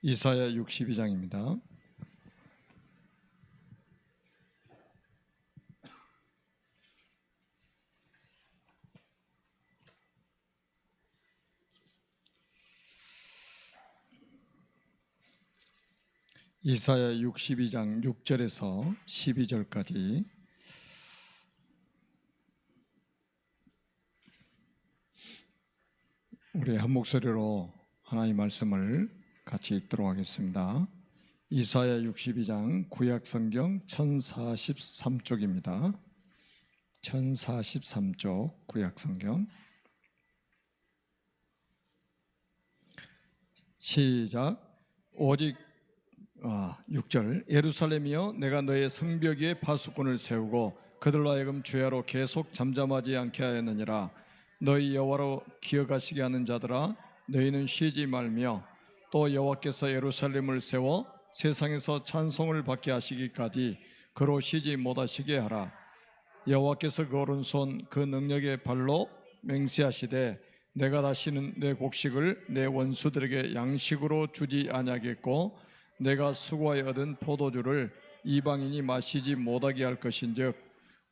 이사야 62장입니다. 이사야 62장 6절에서 12절까지 우리 한 목소리로 하나님의 말씀을 같이 읽도록 하겠습니다. 이사야 62장 구약성경 1043쪽입니다. 1043쪽 구약성경 시작. 오직 6절 예루살렘이여 내가 너의 성벽 위에 파수꾼을 세우고 그들로 하여금 주야로 계속 잠잠하지 않게 하였느니라. 너희 여호와로 기억하시게 하는 자들아 너희는 쉬지 말며 또 여호와께서 예루살렘을 세워 세상에서 찬송을 받게 하시기까지 그로 쉬지 못하시게 하라. 여호와께서 그 오른손 그 능력의 발로 맹세하시되 내가 다시는 내 곡식을 내 원수들에게 양식으로 주지 아니하겠고 내가 수고하여 얻은 포도주를 이방인이 마시지 못하게 할 것인즉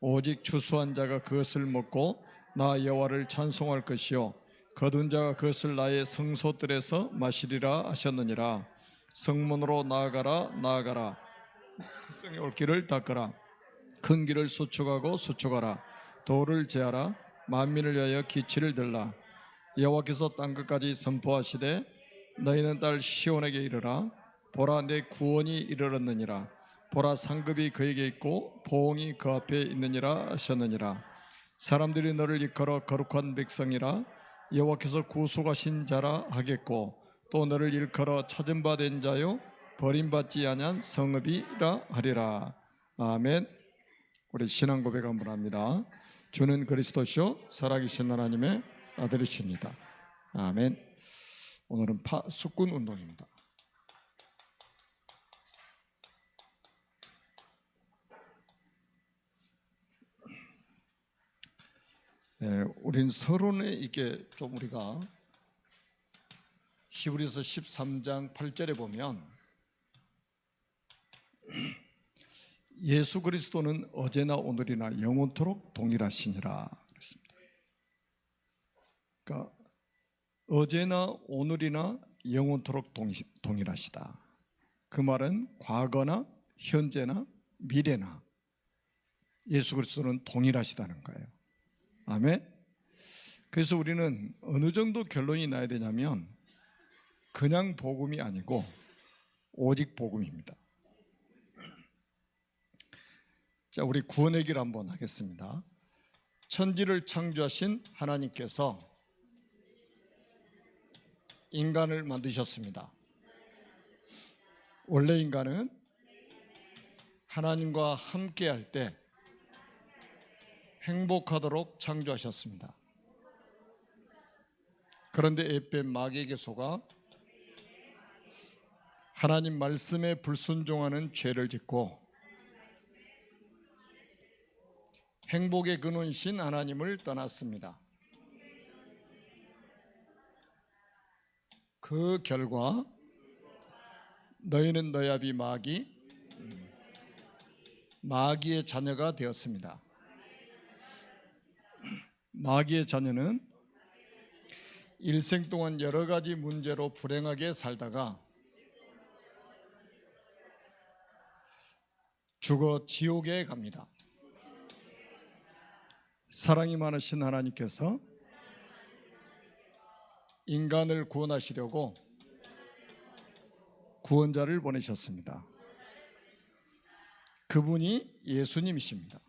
오직 추수한 자가 그것을 먹고 나 여호와를 찬송할 것이요 거둔 자가 그것을 나의 성소들에서 마시리라 하셨느니라. 성문으로 나아가라 나아가라 성의 올길을 닦으라 큰 길을 수축하고 수축하라 도를 제하라 만민을 위하여 기치를 들라. 여호와께서 땅끝까지 선포하시되 너희는 딸 시온에게 이르라. 보라 내 구원이 이르렀느니라. 보라 상급이 그에게 있고 보응이 그 앞에 있느니라 하셨느니라. 사람들이 너를 일컬어 거룩한 백성이라 여호와께서 구속하신 자라 하겠고 또 너를 일컬어 찾은 바 된 자요 버림받지 아니한 성읍이라 하리라. 아멘. 우리 신앙 고백 한번 합니다. 주는 그리스도시요 살아계신 하나님의 아들이십니다. 아멘. 오늘은 파수꾼 운동입니다. 우린 서론에 이게 좀 우리가 히브리서 13장 8절에 보면 예수 그리스도는 어제나 오늘이나 영원토록 동일하시니라 그랬습니다. 그러니까 어제나 오늘이나 영원토록 동일하시다. 그 말은 과거나 현재나 미래나 예수 그리스도는 동일하시다는 거예요. 아멘. 그래서 우리는 어느 정도 결론이 나야 되냐면 그냥 복음이 아니고 오직 복음입니다. 자, 우리 구원의 길 한번 하겠습니다. 천지를 창조하신 하나님께서 인간을 만드셨습니다. 원래 인간은 하나님과 함께 할 때 행복하도록 창조하셨습니다. 그런데 에벤 마귀에게 속아 하나님 말씀에 불순종하는 죄를 짓고 행복의 근원이신 하나님을 떠났습니다. 그 결과 너희는 너희 아비 마귀의 자녀가 되었습니다. 마귀의 자녀는 일생 동안 여러 가지 문제로 불행하게 살다가 죽어 지옥에 갑니다. 사랑이 많으신 하나님께서 인간을 구원하시려고 구원자를 보내셨습니다. 그분이 예수님이십니다.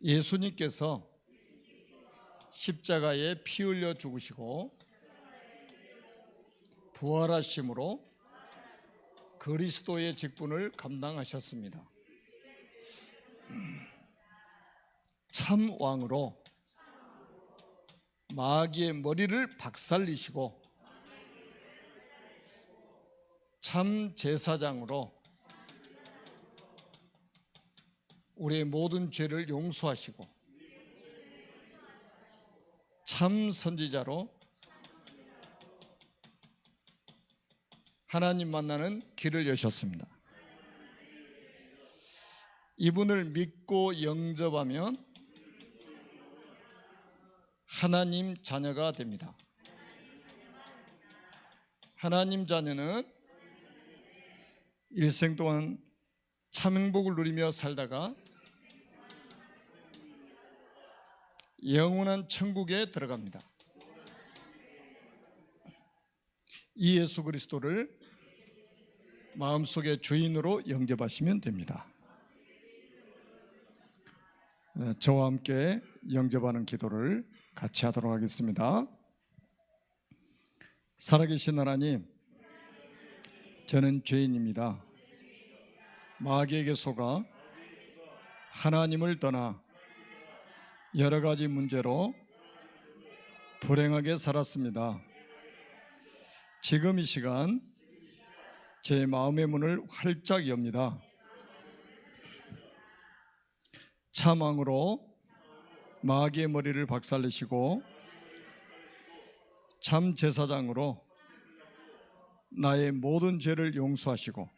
예수님께서 십자가에 피 흘려 죽으시고 부활하심으로 그리스도의 직분을 감당하셨습니다. 참 왕으로 마귀의 머리를 박살내시고 참 제사장으로 우리의 모든 죄를 용서하시고 참 선지자로 하나님 만나는 길을 여셨습니다. 이분을 믿고 영접하면 하나님 자녀가 됩니다. 하나님 자녀는 일생 동안 참 행복을 누리며 살다가 영원한 천국에 들어갑니다. 이 예수 그리스도를 마음속의 주인으로 영접하시면 됩니다. 저와 함께 영접하는 기도를 같이 하도록 하겠습니다. 살아계신 하나님, 저는 죄인입니다. 마귀에게 속아 하나님을 떠나 여러 가지 문제로 불행하게 살았습니다. 지금 이 시간 제 마음의 문을 활짝 엽니다. 참왕으로 마귀의 머리를 박살내시고 참 제사장으로 나의 모든 죄를 용서하시고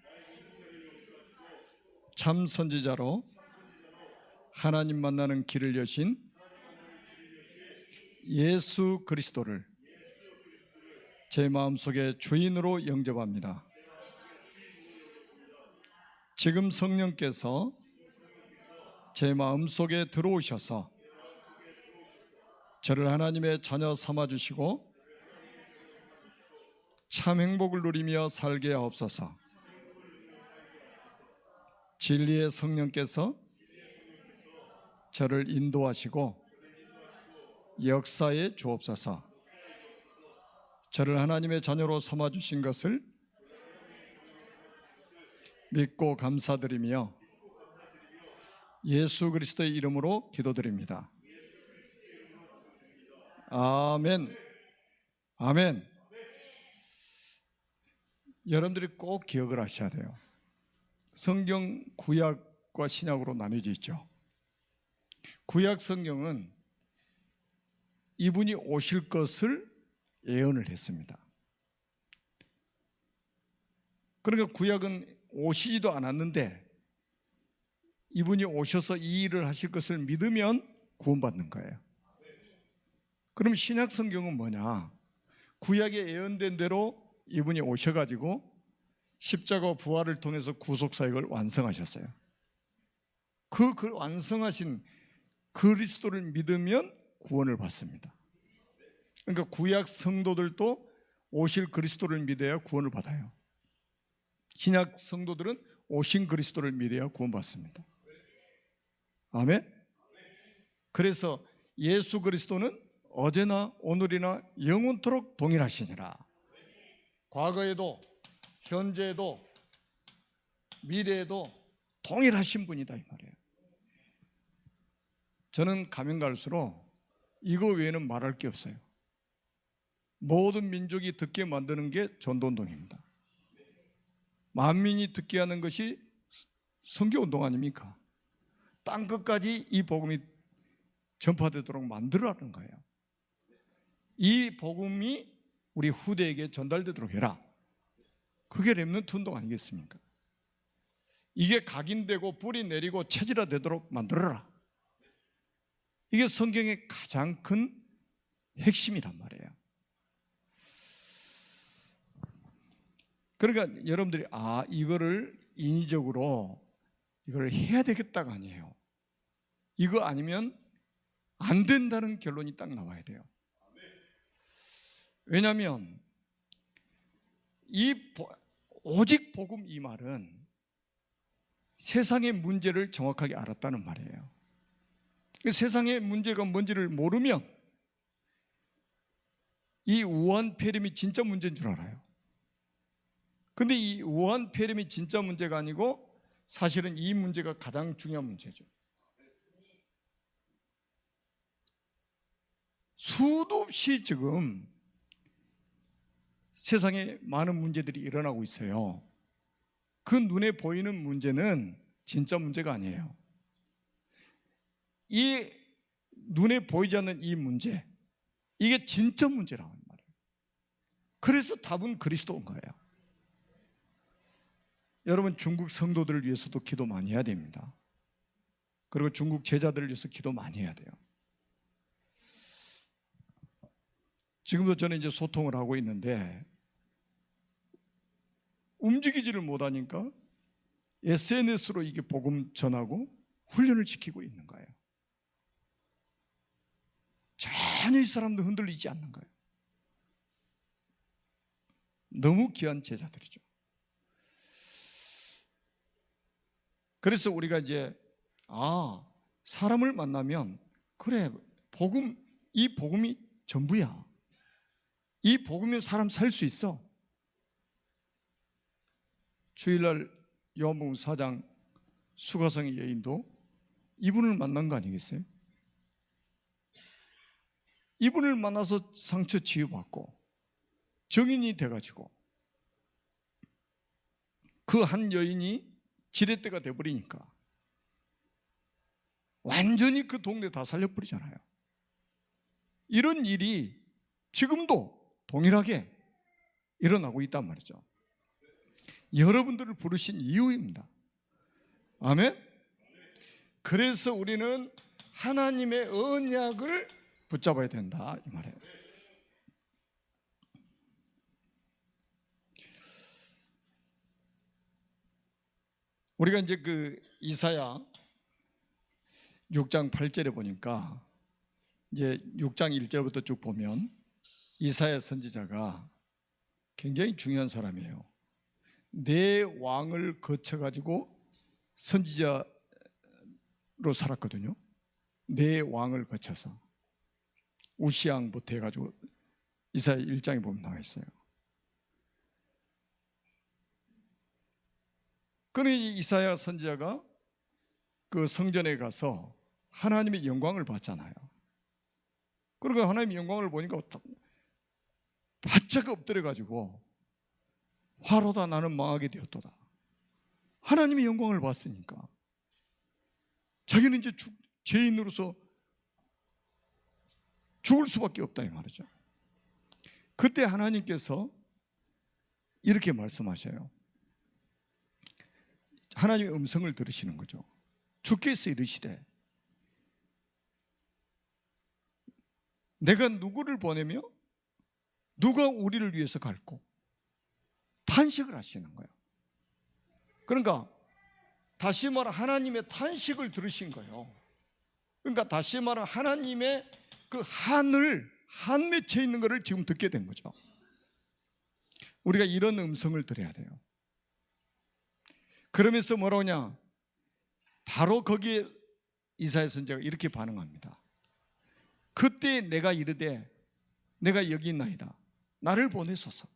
참 선지자로 하나님 만나는 길을 여신 예수 그리스도를 제 마음속에 주인으로 영접합니다. 지금 성령께서 제 마음속에 들어오셔서 저를 하나님의 자녀 삼아주시고 참 행복을 누리며 살게 하옵소서. 진리의 성령께서 저를 인도하시고 역사에 주옵소서. 저를 하나님의 자녀로 삼아주신 것을 믿고 감사드리며 예수 그리스도의 이름으로 기도드립니다. 아멘. 아멘. 여러분들이 꼭 기억을 하셔야 돼요. 성경 구약과 신약으로 나뉘어져 있죠. 구약 성경은 이분이 오실 것을 예언을 했습니다. 그러니까 구약은 오시지도 않았는데 이분이 오셔서 이 일을 하실 것을 믿으면 구원받는 거예요. 그럼 신약 성경은 뭐냐? 구약에 예언된 대로 이분이 오셔가지고 십자가 부활을 통해서 구속사역을 완성하셨어요. 그 완성하신 그리스도를 믿으면 구원을 받습니다. 그러니까 구약 성도들도 오실 그리스도를 믿어야 구원을 받아요. 신약 성도들은 오신 그리스도를 믿어야 구원받습니다. 아멘. 그래서 예수 그리스도는 어제나 오늘이나 영원토록 동일하시니라. 과거에도 현재에도 미래에도 동일하신 분이다 이 말이에요. 저는 가면 갈수록 이거 외에는 말할 게 없어요. 모든 민족이 듣게 만드는 게 전도운동입니다. 만민이 듣게 하는 것이 선교운동 아닙니까? 땅끝까지 이 복음이 전파되도록 만들어라는 거예요. 이 복음이 우리 후대에게 전달되도록 해라. 그게 렘넌트 운동 아니겠습니까? 이게 각인되고 뿌리 내리고 체질화되도록 만들어라. 이게 성경의 가장 큰 핵심이란 말이에요. 그러니까 여러분들이 이거를 인위적으로 이걸 해야 되겠다가 아니에요. 이거 아니면 안 된다는 결론이 딱 나와야 돼요. 왜냐하면 오직 복음 이 말은 세상의 문제를 정확하게 알았다는 말이에요. 세상의 문제가 뭔지를 모르면 이 우한 폐렴이 진짜 문제인 줄 알아요. 근데 이 우한 폐렴이 진짜 문제가 아니고 사실은 이 문제가 가장 중요한 문제죠. 수도 없이 지금 세상에 많은 문제들이 일어나고 있어요. 그 눈에 보이는 문제는 진짜 문제가 아니에요. 이 눈에 보이지 않는 이 문제, 이게 진짜 문제라고 말이에요. 그래서 답은 그리스도인 거예요. 여러분, 중국 성도들을 위해서도 기도 많이 해야 됩니다. 그리고 중국 제자들을 위해서 기도 많이 해야 돼요. 지금도 저는 이제 소통을 하고 있는데 움직이지를 못하니까 SNS로 이게 복음 전하고 훈련을 시키고 있는 거예요. 전혀 이 사람도 흔들리지 않는 거예요. 너무 귀한 제자들이죠. 그래서 우리가 이제 사람을 만나면 그래, 이 복음이 전부야. 이 복음이면 사람 살 수 있어. 주일날 요한복음 4장 수가성의 여인도 이분을 만난 거 아니겠어요? 이분을 만나서 상처 치유받고 정인이 돼가지고 그 한 여인이 지렛대가 돼버리니까 완전히 그 동네 다 살려버리잖아요. 이런 일이 지금도 동일하게 일어나고 있단 말이죠. 여러분들을 부르신 이유입니다. 아멘? 그래서 우리는 하나님의 언약을 붙잡아야 된다 이 말이에요. 우리가 이제 그 이사야 6장 8절에 보니까 이제 6장 1절부터 쭉 보면 이사야 선지자가 굉장히 중요한 사람이에요. 네 왕을 거쳐가지고 선지자로 살았거든요. 네 왕을 거쳐서 우시왕부터 해가지고 이사야 1장에 보면 나와 있어요. 그러니 이사야 선지자가 그 성전에 가서 하나님의 영광을 봤잖아요. 그러니까 하나님의 영광을 보니까 바짝 엎드려가지고 화로다 나는 망하게 되었도다. 하나님의 영광을 봤으니까 자기는 이제 죄인으로서 죽을 수밖에 없다 이 말이죠. 그때 하나님께서 이렇게 말씀하셔요. 하나님의 음성을 들으시는 거죠. 주께서 이르시되 내가 누구를 보내며 누가 우리를 위해서 갈고 탄식을 하시는 거예요. 그러니까 다시 말해 하나님의 탄식을 들으신 거예요. 그러니까 다시 말해 하나님의 그 한 맺혀 있는 것을 지금 듣게 된 거죠. 우리가 이런 음성을 들어야 돼요. 그러면서 뭐라고 하냐? 바로 거기에 이사야 선지자가 이렇게 반응합니다. 그때 내가 이르되 내가 여기 있나이다. 나를 보내소서.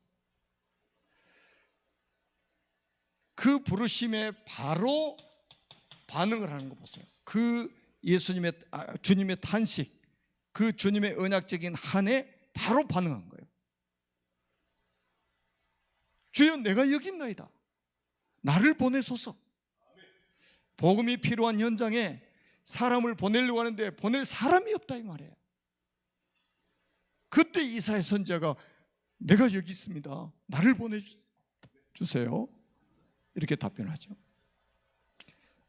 그 부르심에 바로 반응을 하는 거 보세요. 그 주님의 탄식, 그 주님의 언약적인 한에 바로 반응한 거예요. 주여 내가 여기 있나이다. 나를 보내소서. 복음이 필요한 현장에 사람을 보내려고 하는데 보낼 사람이 없다 이 말이에요. 그때 이사야 선지자가 내가 여기 있습니다. 나를 보내주세요. 이렇게 답변하죠.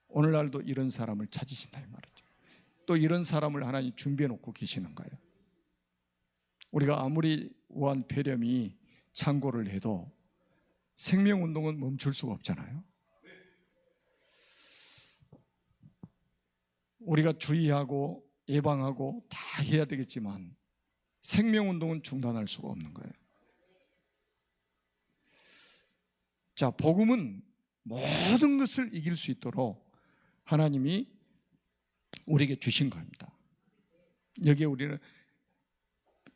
오늘날도 이런 사람을 찾으신다 이 말이죠. 또 이런 사람을 하나님 준비해 놓고 계시는 거예요. 우리가 아무리 우한 폐렴이 창고를 해도 생명운동은 멈출 수가 없잖아요. 우리가 주의하고 예방하고 다 해야 되겠지만 생명운동은 중단할 수가 없는 거예요. 자, 복음은 모든 것을 이길 수 있도록 하나님이 우리에게 주신 겁니다. 여기에 우리는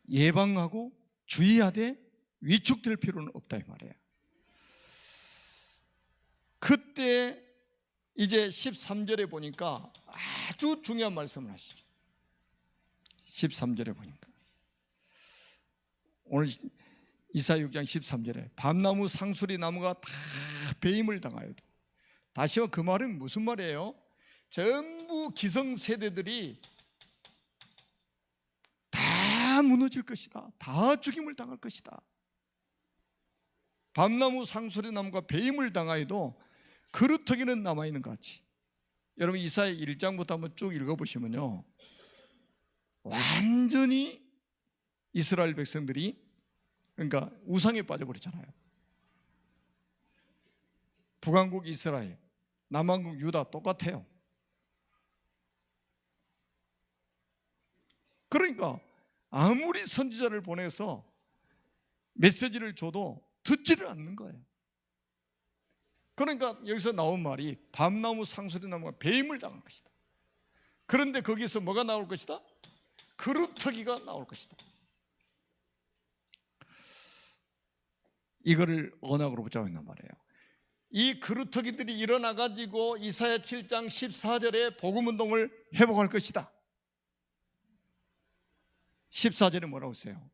예방하고 주의하되 위축될 필요는 없다 이 말이에요. 그때 이제 13절에 보니까 아주 중요한 말씀을 하시죠. 13절에 보니까 오늘 이사야 6장 13절에 밤나무 상수리 나무가 다 배임을 당하여. 다시 그 말은 무슨 말이에요? 전부 기성세대들이 다 무너질 것이다. 다 죽임을 당할 것이다. 밤나무 상수리 나무가 배임을 당하여도 그루터기는 남아있는 것 같이. 여러분 이사야 1장부터 한번 쭉 읽어보시면요, 완전히 이스라엘 백성들이 그러니까 우상에 빠져버렸잖아요. 북왕국 이스라엘, 남왕국 유다 똑같아요. 그러니까 아무리 선지자를 보내서 메시지를 줘도 듣지를 않는 거예요. 그러니까 여기서 나온 말이 밤나무 상수리 나무가 배임을 당할 것이다. 그런데 거기서 뭐가 나올 것이다? 그루터기가 나올 것이다. 이거를 언약으로 붙잡고 있단 말이에요. 이 그루터기들이 일어나 가지고 이사야 7장 14절에 복음운동을 회복할 것이다. 14절에 뭐라고 써요?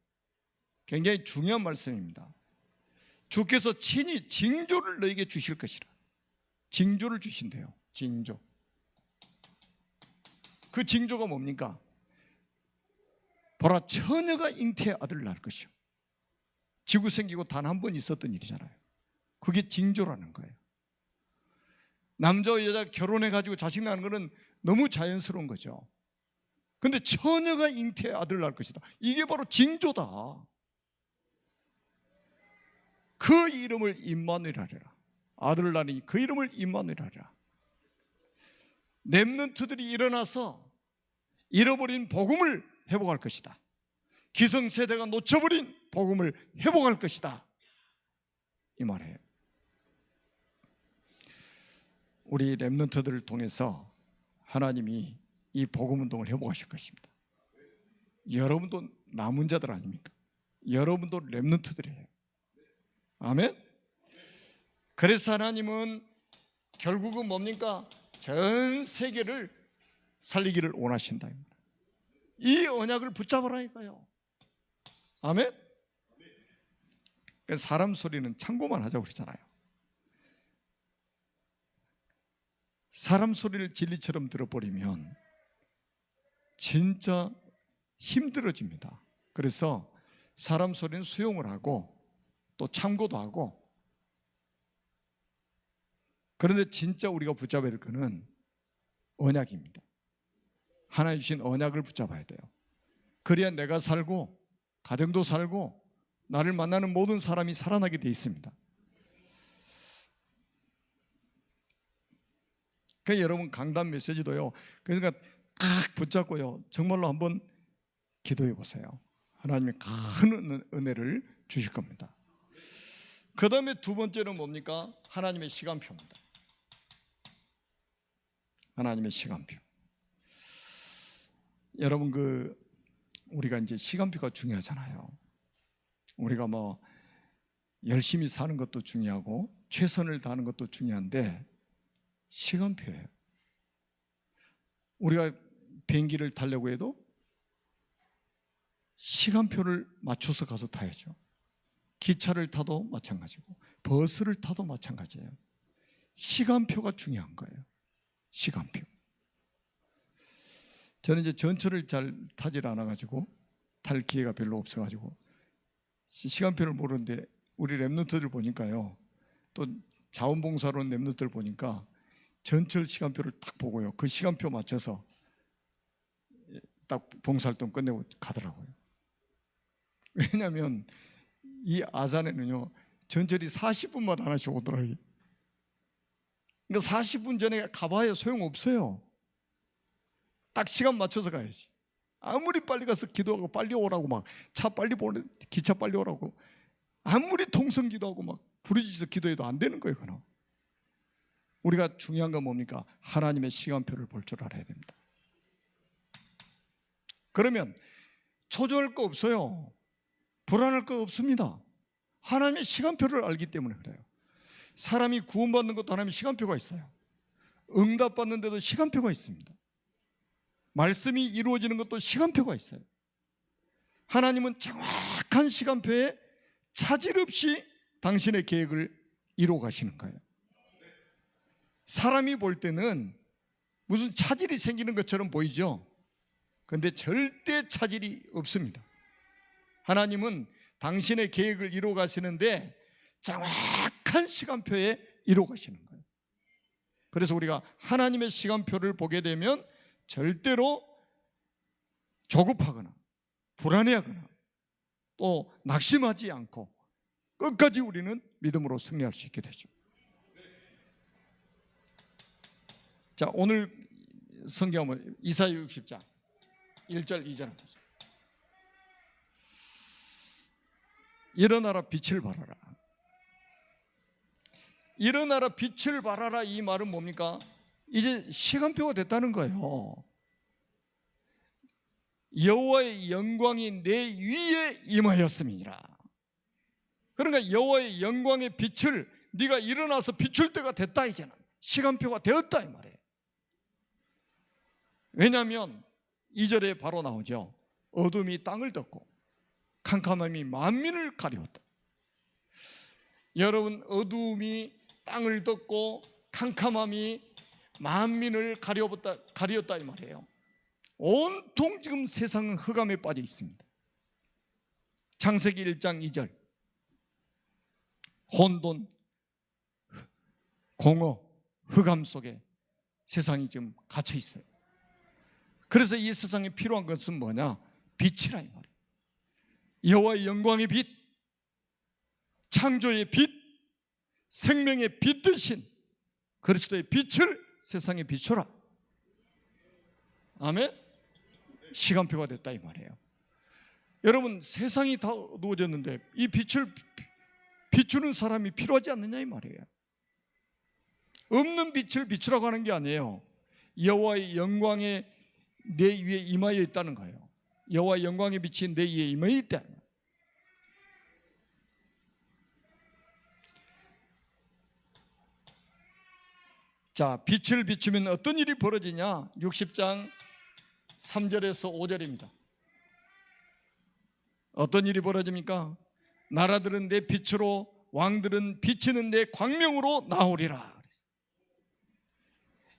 굉장히 중요한 말씀입니다. 주께서 친히 징조를 너에게 주실 것이라. 징조를 주신대요. 징조. 그 징조가 뭡니까? 보라, 처녀가 잉태의 아들을 낳을 것이요. 지구 생기고 단 한 번 있었던 일이잖아요. 그게 징조라는 거예요. 남자와 여자 결혼해가지고 자식 낳는 거는 너무 자연스러운 거죠. 근데 처녀가 잉태의 아들을 낳을 것이다. 이게 바로 징조다. 그 이름을 임마누엘 하리라. 아들을 낳으니 그 이름을 임마누엘 하리라. 렘넌트들이 일어나서 잃어버린 복음을 회복할 것이다. 기성세대가 놓쳐버린 복음을 회복할 것이다. 이 말이에요. 우리 렘넌트들을 통해서 하나님이 이 복음운동을 회복하실 것입니다. 여러분도 남은 자들 아닙니까? 여러분도 렘넌트들이에요. 아멘? 그래서 하나님은 결국은 뭡니까? 전 세계를 살리기를 원하신다. 이 언약을 붙잡으라니까요. 아멘? 사람 소리는 참고만 하자고 그러잖아요. 사람 소리를 진리처럼 들어버리면 진짜 힘들어집니다. 그래서 사람 소리는 수용을 하고 또 참고도 하고, 그런데 진짜 우리가 붙잡아야 될 것은 언약입니다. 하나님 주신 언약을 붙잡아야 돼요. 그래야 내가 살고 가정도 살고 나를 만나는 모든 사람이 살아나게 돼 있습니다. 그러니까 여러분 강단 메시지도요, 그러니까 딱 붙잡고요, 정말로 한번 기도해 보세요. 하나님이 큰 은혜를 주실 겁니다. 그 다음에 두 번째는 뭡니까? 하나님의 시간표입니다. 하나님의 시간표. 여러분 우리가 이제 시간표가 중요하잖아요. 우리가 뭐 열심히 사는 것도 중요하고 최선을 다하는 것도 중요한데 시간표예요. 우리가 비행기를 타려고 해도 시간표를 맞춰서 가서 타야죠. 기차를 타도 마찬가지고 버스를 타도 마찬가지예요. 시간표가 중요한 거예요. 시간표. 저는 이제 전철을 잘 타질 않아가지고 탈 기회가 별로 없어가지고 시간표를 모르는데 우리 렘넌트들 보니까요, 또 자원봉사로 온 렘넌트들 보니까 전철 시간표를 딱 보고요, 그 시간표 맞춰서 딱 봉사활동 끝내고 가더라고요. 왜냐하면 이 아산에는요 전철이 40분마다 하나씩 오더라고요. 그러니까 40분 전에 가봐야 소용없어요. 딱 시간 맞춰서 가야지. 아무리 빨리 가서 기도하고 빨리 오라고 막 차 빨리 보내, 기차 빨리 오라고 아무리 통성 기도하고 막 부르짖어서 기도해도 안 되는 거예요. 그건. 우리가 중요한 건 뭡니까? 하나님의 시간표를 볼 줄 알아야 됩니다. 그러면 초조할 거 없어요. 불안할 거 없습니다. 하나님의 시간표를 알기 때문에 그래요. 사람이 구원받는 것도 하나님의 시간표가 있어요. 응답받는 데도 시간표가 있습니다. 말씀이 이루어지는 것도 시간표가 있어요. 하나님은 정확한 시간표에 차질 없이 당신의 계획을 이루어 가시는 거예요. 사람이 볼 때는 무슨 차질이 생기는 것처럼 보이죠. 그런데 절대 차질이 없습니다. 하나님은 당신의 계획을 이루어 가시는데 정확한 시간표에 이루어 가시는 거예요. 그래서 우리가 하나님의 시간표를 보게 되면 절대로 조급하거나 불안해하거나 또 낙심하지 않고 끝까지 우리는 믿음으로 승리할 수 있게 되죠. 자, 오늘 성경은 이사야 60장 1절 2절 보세요. 일어나라 빛을 발하라. 일어나라 빛을 발하라, 이 말은 뭡니까? 이제 시간표가 됐다는 거예요. 여호와의 영광이 내 위에 임하였음이니라. 그러니까 여호와의 영광의 빛을 네가 일어나서 비출 때가 됐다. 이제는 시간표가 되었다 이 말이에요. 왜냐하면 2절에 바로 나오죠. 어둠이 땅을 덮고 캄캄함이 만민을 가리웠다. 여러분, 어둠이 땅을 덮고 캄캄함이 만민을 가리웠다 이 말이에요. 온통 지금 세상은 흑암에 빠져 있습니다. 창세기 1장 2절, 혼돈, 공허, 흑암 속에 세상이 지금 갇혀 있어요. 그래서 이 세상에 필요한 것은 뭐냐? 빛이라 이 말이에요. 여호와의 영광의 빛, 창조의 빛, 생명의 빛 대신 그리스도의 빛을 세상에 비춰라. 아멘. 시간표가 됐다 이 말이에요. 여러분, 세상이 다 어두워졌는데 이 빛을 비추는 사람이 필요하지 않느냐 이 말이에요. 없는 빛을 비추라고 하는 게 아니에요. 여호와의 영광에 내 위에 임하여 있다는 거예요. 여호와의 영광의 빛이 내 위에 임하여 있다. 자, 빛을 비추면 어떤 일이 벌어지냐? 60장 3절에서 5절입니다. 어떤 일이 벌어집니까? 나라들은 내 빛으로, 왕들은 비치는 내 광명으로 나오리라.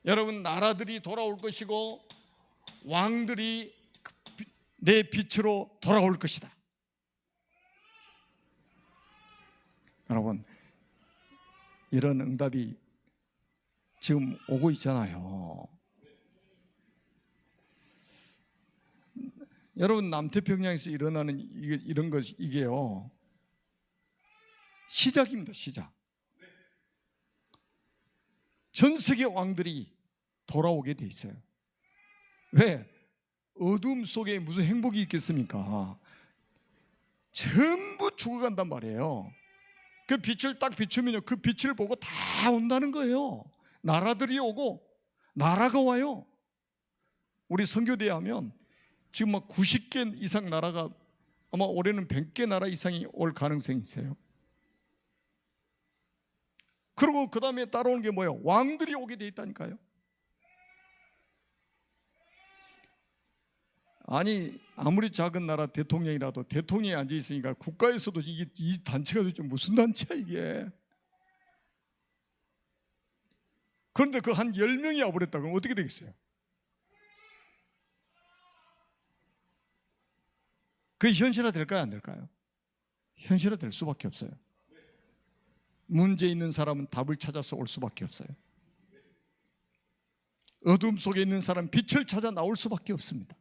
여러분, 나라들이 돌아올 것이고 왕들이 내 빛으로 돌아올 것이다. 여러분, 이런 응답이 지금 오고 있잖아요. 여러분, 남태평양에서 일어나는 이런 것, 이게요, 시작입니다. 시작. 전 세계 왕들이 돌아오게 돼 있어요. 왜? 어둠 속에 무슨 행복이 있겠습니까? 전부 죽어간단 말이에요. 그 빛을 딱 비추면요, 그 빛을 보고 다 온다는 거예요. 나라들이 오고 나라가 와요. 우리 선교대에 하면 지금 막 90개 이상 나라가, 아마 올해는 100개 나라 이상이 올 가능성이 있어요. 그리고 그 다음에 따라오는 게 뭐예요? 왕들이 오게 돼 있다니까요. 아니, 아무리 작은 나라 대통령이라도 대통령이 앉아 있으니까 국가에서도 이 단체가 도대체 무슨 단체야 이게. 그런데 그 한 10명이 와버렸다 그러면 어떻게 되겠어요? 그게 현실화 될까요? 안 될까요? 현실화 될 수밖에 없어요. 문제 있는 사람은 답을 찾아서 올 수밖에 없어요. 어둠 속에 있는 사람은 빛을 찾아 나올 수밖에 없습니다.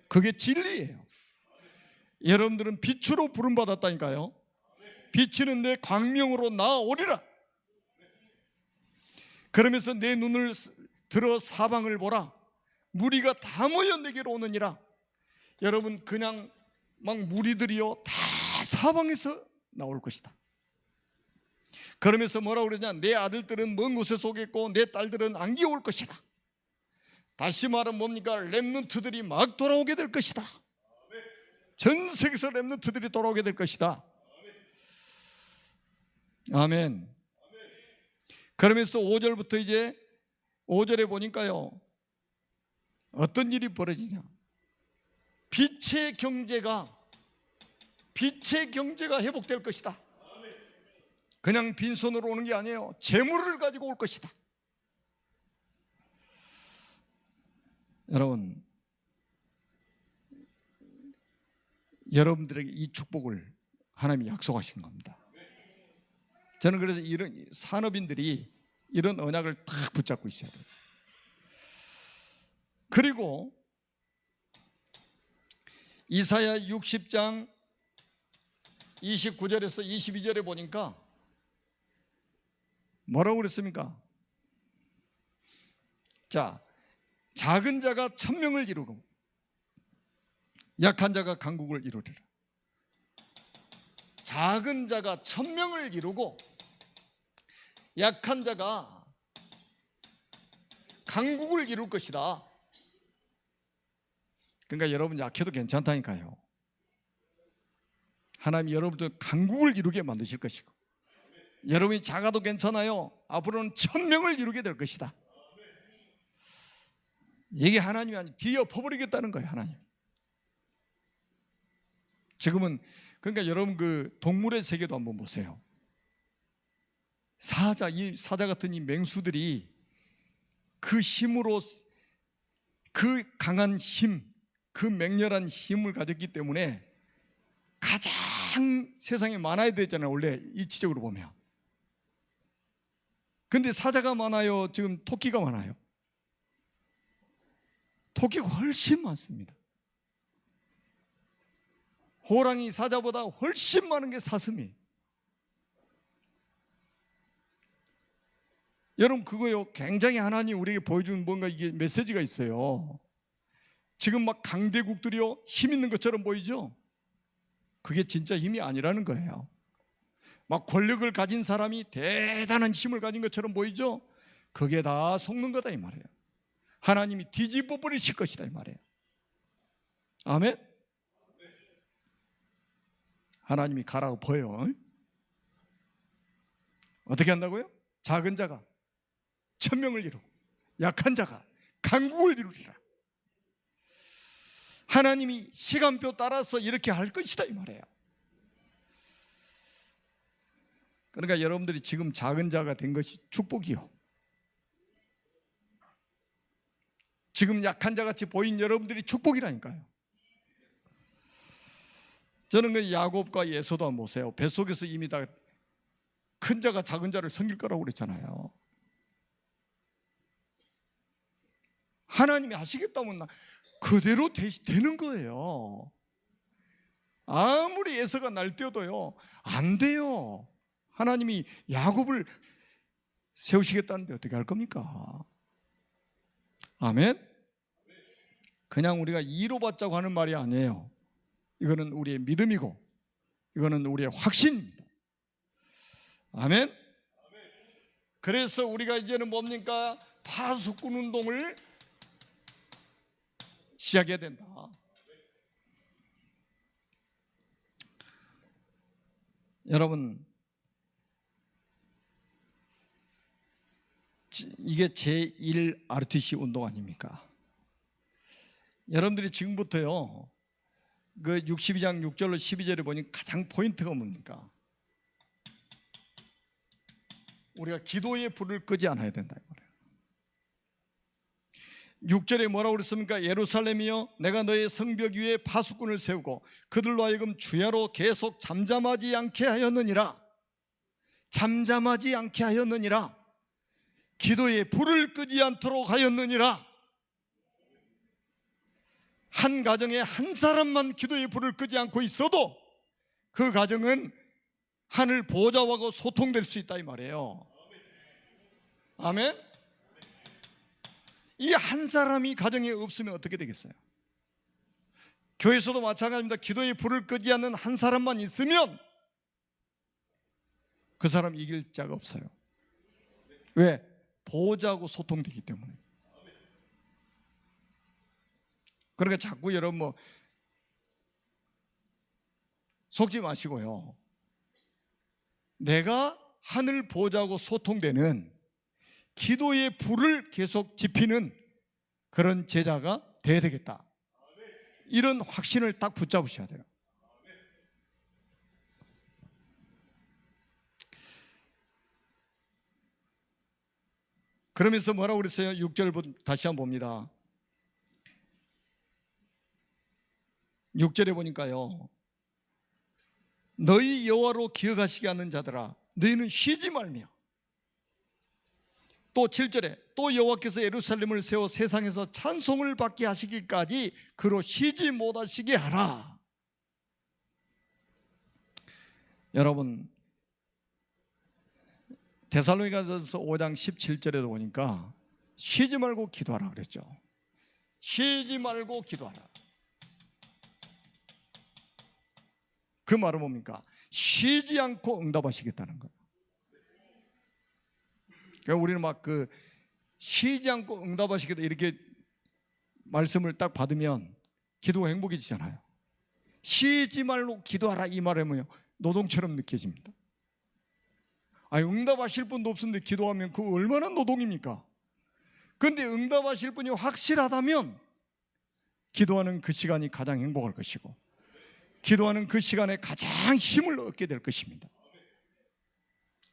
그게 진리예요. 여러분들은 빛으로 부름받았다니까요. 비치는 내 광명으로 나아오리라. 그러면서 내 눈을 들어 사방을 보라. 무리가 다 모여 내게로 오느니라. 여러분, 그냥 막 무리들이요 다 사방에서 나올 것이다. 그러면서 뭐라고 그러냐? 내 아들들은 먼 곳에서 오겠고 내 딸들은 안기 올 것이다. 다시 말하면 뭡니까? 렘넌트들이 막 돌아오게 될 것이다. 전 세계에서 렘넌트들이 돌아오게 될 것이다. 아멘. 그러면서 5절부터 이제 5절에 보니까요, 어떤 일이 벌어지냐? 빛의 경제가 회복될 것이다. 그냥 빈손으로 오는 게 아니에요. 재물을 가지고 올 것이다. 여러분, 여러분들에게 이 축복을 하나님이 약속하신 겁니다. 저는 그래서 이런 산업인들이 이런 언약을 딱 붙잡고 있어야 돼요. 그리고 이사야 60장 29절에서 22절에 보니까 뭐라고 그랬습니까? 자, 작은 자가 천명을 이루고 약한 자가 강국을 이루리라. 작은 자가 천명을 이루고 약한 자가 강국을 이룰 것이다. 그러니까 여러분 약해도 괜찮다니까요. 하나님 여러분들 강국을 이루게 만드실 것이고, 여러분이 작아도 괜찮아요. 앞으로는 천명을 이루게 될 것이다. 이게 하나님이 아니고 뒤엎어버리겠다는 거예요. 하나님. 지금은 그러니까 여러분 그 동물의 세계도 한번 보세요. 이 사자 같은 이 맹수들이 그 힘으로, 그 강한 힘, 그 맹렬한 힘을 가졌기 때문에 가장 세상에 많아야 되잖아요. 원래 이치적으로 보면. 근데 사자가 많아요? 지금 토끼가 많아요? 토끼가 훨씬 많습니다. 호랑이 사자보다 훨씬 많은 게 사슴이에요. 여러분 그거요, 굉장히 하나님 우리에게 보여주는 뭔가 이게 메시지가 있어요. 지금 막 강대국들이요 힘 있는 것처럼 보이죠? 그게 진짜 힘이 아니라는 거예요. 막 권력을 가진 사람이 대단한 힘을 가진 것처럼 보이죠? 그게 다 속는 거다 이 말이에요. 하나님이 뒤집어 버리실 것이다 이 말이에요. 아멘? 하나님이 가라고 보여. 어떻게 한다고요? 작은 자가 천명을 이루고 약한 자가 강국을 이루리라. 하나님이 시간표 따라서 이렇게 할 것이다 이 말이에요. 그러니까 여러분들이 지금 작은 자가 된 것이 축복이요. 지금 약한 자같이 보인 여러분들이 축복이라니까요. 저는 그 야곱과 예서도 한번 보세요. 뱃속에서 이미 다 큰 자가 작은 자를 섬길 거라고 그랬잖아요. 하나님이 하시겠다면 그대로 되는 거예요. 아무리 예서가 날뛰어도요 안 돼요. 하나님이 야곱을 세우시겠다는데 어떻게 할 겁니까? 아멘? 그냥 우리가 이로 받자고 하는 말이 아니에요. 이거는 우리의 믿음이고 이거는 우리의 확신입니다. 아멘? 그래서 우리가 이제는 뭡니까? 파수꾼 운동을 시작해야 된다. 여러분, 이게 제1 RTC 운동 아닙니까? 여러분들이 지금부터요 그 62장 6절로 12절에 보니 가장 포인트가 뭡니까? 우리가 기도의 불을 끄지 않아야 된다. 6절에 뭐라고 그랬습니까? 예루살렘이여 내가 너의 성벽 위에 파수꾼을 세우고 그들로 하여금 주야로 계속 잠잠하지 않게 하였느니라. 잠잠하지 않게 하였느니라. 기도의 불을 끄지 않도록 하였느니라. 한 가정에 한 사람만 기도의 불을 끄지 않고 있어도 그 가정은 하늘 보좌하고 소통될 수 있다 이 말이에요. 아멘? 이 한 사람이 가정에 없으면 어떻게 되겠어요? 교회에서도 마찬가지입니다. 기도의 불을 끄지 않는 한 사람만 있으면 그 사람 이길 자가 없어요. 왜? 보호자하고 소통되기 때문에. 그러니까 자꾸 여러분 속지 마시고요. 내가 하늘 보호자하고 소통되는 기도의 불을 계속 지피는 그런 제자가 돼야 되겠다. 이런 확신을 딱 붙잡으셔야 돼요. 그러면서 뭐라고 그랬어요? 6절 다시 한번 봅니다. 6절에 보니까요 너희 여호와로 기억하시게 하는 자들아 너희는 쉬지 말며 또 7절에 또 여호와께서 예루살렘을 세워 세상에서 찬송을 받게 하시기까지 그로 쉬지 못하시게 하라. 여러분, 데살로니가전서 5장 17절에도 보니까 쉬지 말고 기도하라 그랬죠. 쉬지 말고 기도하라. 그 말은 뭡니까? 쉬지 않고 응답하시겠다는 거예요. 그러니까 우리는 막 쉬지 않고 응답하시겠다 이렇게 말씀을 딱 받으면 기도가 행복해지잖아요. 쉬지 말고 기도하라 이 말이면요 노동처럼 느껴집니다. 아니, 응답하실 분도 없는데 기도하면 그 얼마나 노동입니까? 그런데 응답하실 분이 확실하다면 기도하는 그 시간이 가장 행복할 것이고 기도하는 그 시간에 가장 힘을 얻게 될 것입니다.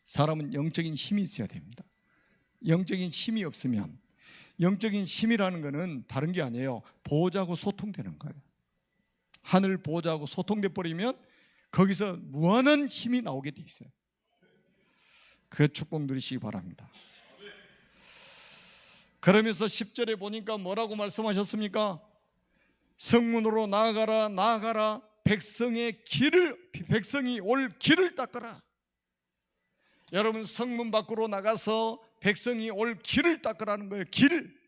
사람은 영적인 힘이 있어야 됩니다. 영적인 힘이 없으면, 영적인 힘이라는 것은 다른 게 아니에요. 보호자하고 소통되는 거예요. 하늘 보호자하고 소통돼 버리면 거기서 무한한 힘이 나오게 돼 있어요. 그 축복 누리시기 바랍니다. 그러면서 10절에 보니까 뭐라고 말씀하셨습니까? 성문으로 나아가라, 나아가라. 백성이 올 길을 닦아라. 여러분, 성문 밖으로 나가서 백성이 올 길을 닦으라는 거예요. 길.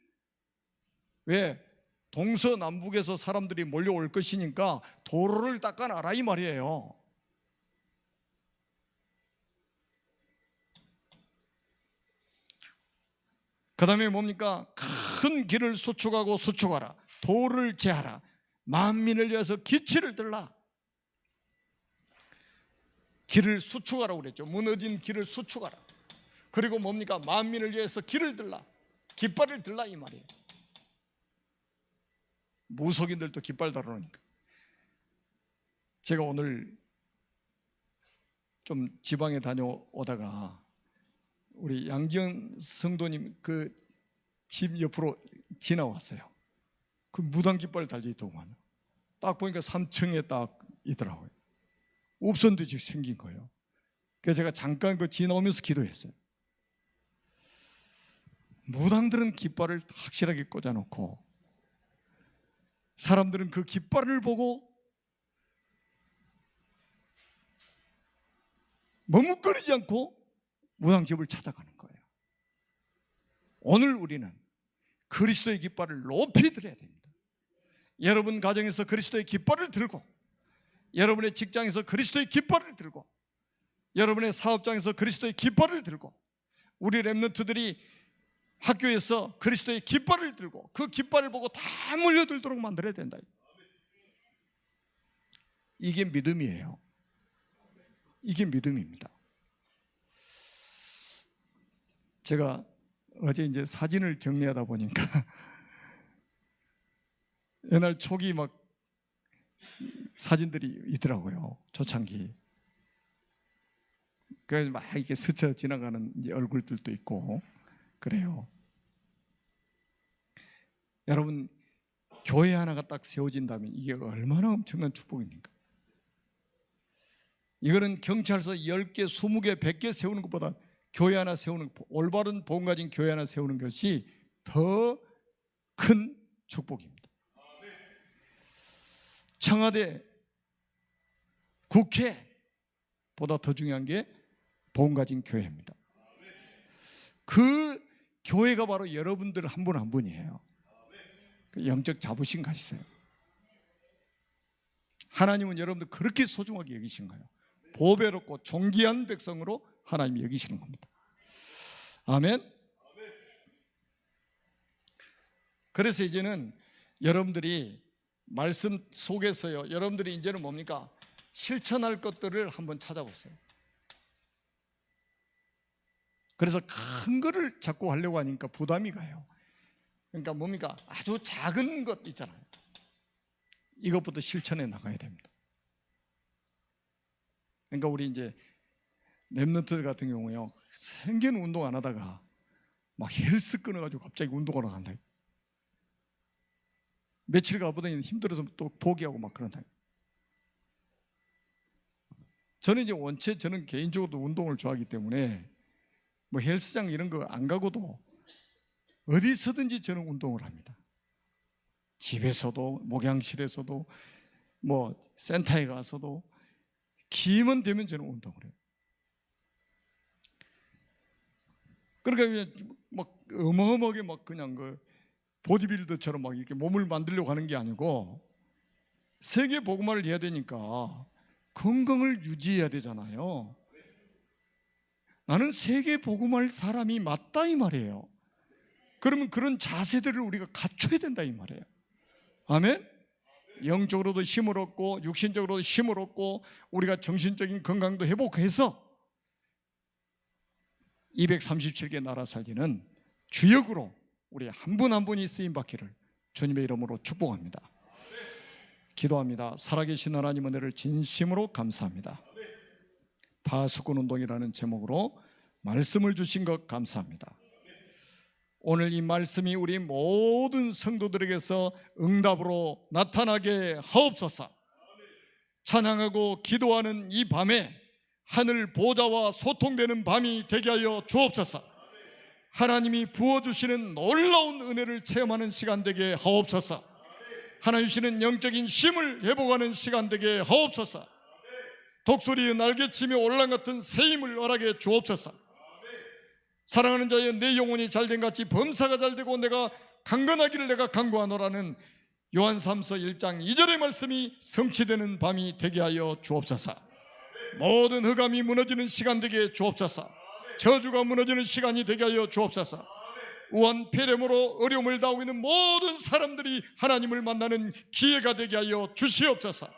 왜? 동서남북에서 사람들이 몰려올 것이니까 도로를 닦아놔라 이 말이에요. 그 다음에 뭡니까? 큰 길을 수축하고 수축하라. 도를 제하라. 만민을 위해서 기치를 들라. 길을 수축하라고 그랬죠. 무너진 길을 수축하라. 그리고 뭡니까? 만민을 위해서 길을 들라. 깃발을 들라 이 말이에요. 무속인들도 깃발 다루니까. 제가 오늘 좀 지방에 다녀오다가 우리 양지연 성도님 그 집 옆으로 지나왔어요. 그 무당 깃발 달려있더구만. 딱 보니까 3층에 딱 있더라고요. 옵션 듯이 생긴 거예요. 그래서 제가 잠깐 그 지나오면서 기도했어요. 무당들은 깃발을 확실하게 꽂아놓고 사람들은 그 깃발을 보고 머뭇거리지 않고 무당집을 찾아가는 거예요. 오늘 우리는 그리스도의 깃발을 높이 들어야 됩니다. 여러분 가정에서 그리스도의 깃발을 들고, 여러분의 직장에서 그리스도의 깃발을 들고, 여러분의 사업장에서 그리스도의 깃발을 들고, 우리 렘넌트들이 학교에서 그리스도의 깃발을 들고 그 깃발을 보고 다 몰려들도록 만들어야 된다. 이게 믿음이에요. 이게 믿음입니다. 제가 어제 이제 사진을 정리하다 보니까 옛날 초기 막 사진들이 있더라고요. 초창기. 그래서 막 이렇게 스쳐 지나가는 이제 얼굴들도 있고 그래요. 여러분, 교회 하나가 딱 세워진다면 이게 얼마나 엄청난 축복입니까? 이거는 경찰서 10개, 20개, 100개 세우는 것보다 교회 하나 세우는, 올바른 복음 가진 교회 하나 세우는 것이 더 큰 축복입니다. 청와대, 국회보다 더 중요한 게 복음 가진 교회입니다. 그 교회가 바로 여러분들 한 분 한 분이에요. 영적 자부심 가지세요. 하나님은 여러분들 그렇게 소중하게 여기신 거예요. 보배롭고 존귀한 백성으로 하나님이 여기시는 겁니다. 아멘. 그래서 이제는 여러분들이 말씀 속에서요, 여러분들이 이제는 뭡니까? 실천할 것들을 한번 찾아보세요. 그래서 큰 거를 자꾸 하려고 하니까 부담이 가요. 그러니까 뭡니까? 아주 작은 것 있잖아요. 이것부터 실천해 나가야 됩니다. 그러니까 우리 이제 렘넌트들 같은 경우에요, 생계는 운동 안 하다가 막 헬스 끊어가지고 갑자기 운동하러 간다. 며칠 가보더니 힘들어서 또 포기하고 막 그런다. 저는 이제 원체 저는 개인적으로 운동을 좋아하기 때문에 뭐 헬스장 이런 거 안 가고도 어디서든지 저는 운동을 합니다. 집에서도, 목양실에서도, 뭐 센터에 가서도 기회만 되면 저는 운동을 해요. 그러니까 막 어마어마하게 막 그냥 그 보디빌더처럼 막 이렇게 몸을 만들려고 하는 게 아니고, 세계 복음화를 해야 되니까 건강을 유지해야 되잖아요. 나는 세계 복음화할 사람이 맞다 이 말이에요. 그러면 그런 자세들을 우리가 갖춰야 된다 이 말이에요. 아멘. 영적으로도 힘을 얻고 육신적으로도 힘을 얻고 우리가 정신적인 건강도 회복해서 237개 나라 살리는 주역으로 우리 한 분 한 분이 쓰임 받기를 주님의 이름으로 축복합니다. 기도합니다. 살아계신 하나님 은혜를 진심으로 감사합니다. 파수꾼 운동이라는 제목으로 말씀을 주신 것 감사합니다. 오늘 이 말씀이 우리 모든 성도들에게서 응답으로 나타나게 하옵소서. 찬양하고 기도하는 이 밤에 하늘 보좌와 소통되는 밤이 되게 하여 주옵소서. 하나님이 부어주시는 놀라운 은혜를 체험하는 시간 되게 하옵소서. 하나님 주시는 영적인 힘을 회복하는 시간 되게 하옵소서. 독수리의 날개치며 올랑 같은 새 힘을 허락해 주옵소서. 사랑하는 자여, 내 영혼이 잘된 같이 범사가 잘되고 내가 강건하기를 내가 강구하노라는 요한삼서 1장 2절의 말씀이 성취되는 밤이 되게 하여 주옵소서. 모든 흑암이 무너지는 시간 되게 주옵소서. 저주가 무너지는 시간이 되게 하여 주옵소서. 우한 폐렴으로 어려움을 당하고 있는 모든 사람들이 하나님을 만나는 기회가 되게 하여 주시옵소서.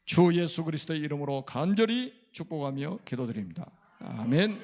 주 예수 그리스도의 이름으로 간절히 축복하며 기도드립니다. 아멘.